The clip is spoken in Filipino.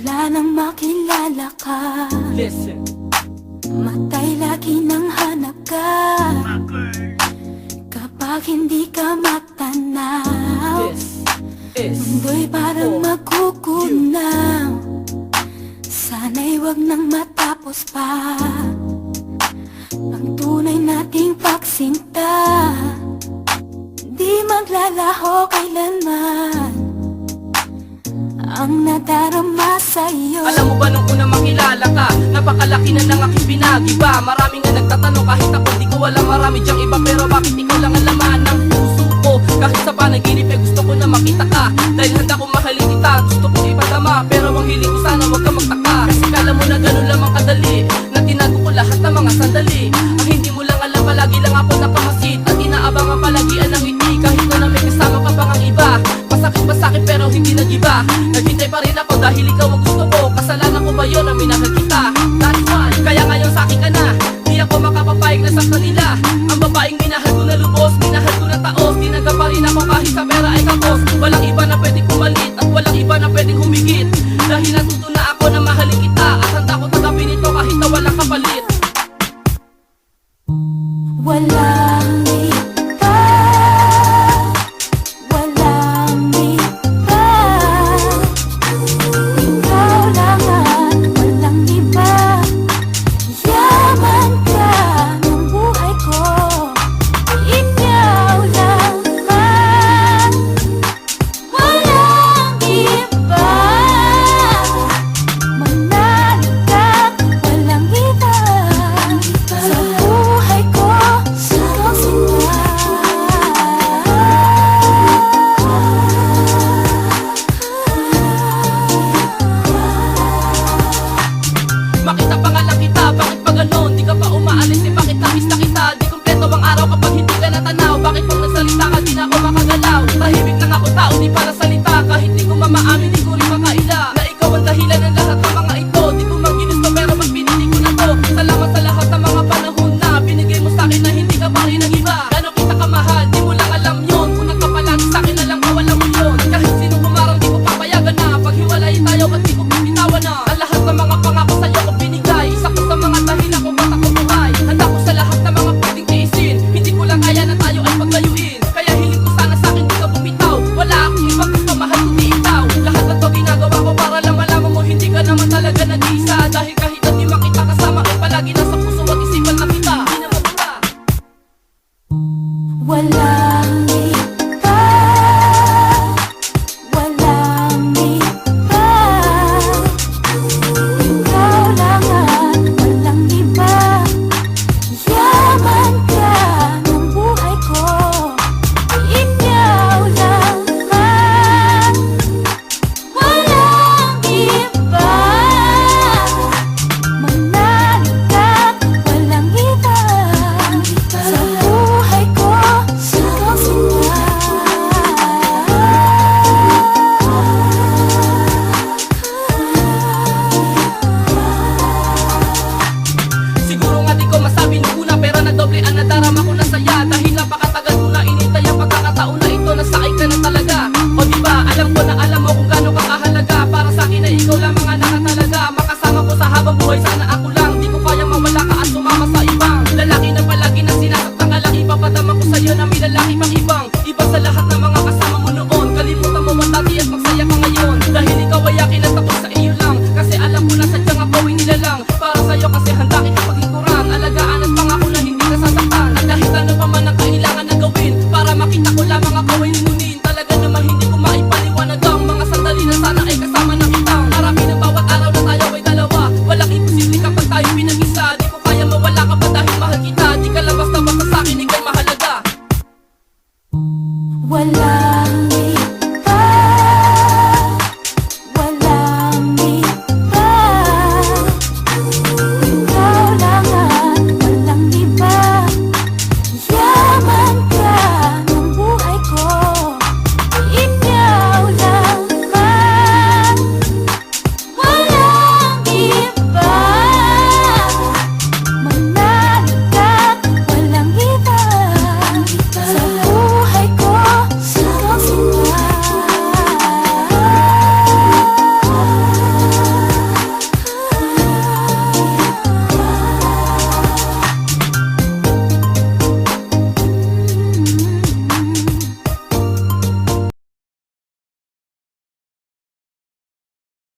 Simula nang makilala ka, Listen, matay lagi nang hanap ka. Kapag hindi ka matanaw, this is mundo'y parang magugunaw. Sana'y wag nang matapos pa ang tunay nating pagsinta. Di maglalaho kailanman ang nadarama sa'yo. Alam mo ba nung una makilala ka, napakalaki na ng aking pinagiba. Marami nga nagtatanong kahit ako di ko alam. Marami diyang iba pero bakit ikaw lang ang laman ng puso ko? Kahit sa panaginip gusto ko na makita ka. Dahil handa kong mahalin kita, gusto ko ipadama. Pero ang hiling ko sana wag ka magtaka. Kasi kala mo na ganun lamang kadali, na tinago ko lahat ng mga sandali. Ang hindi mo lang alam, palagi lang ako nakamasid at inaabangan palagian ng ngiti. Kahit na may kasama ka pang ang iba, masakit pero hindi nag-iba. Naghintay pa rin ako dahil ikaw ang gusto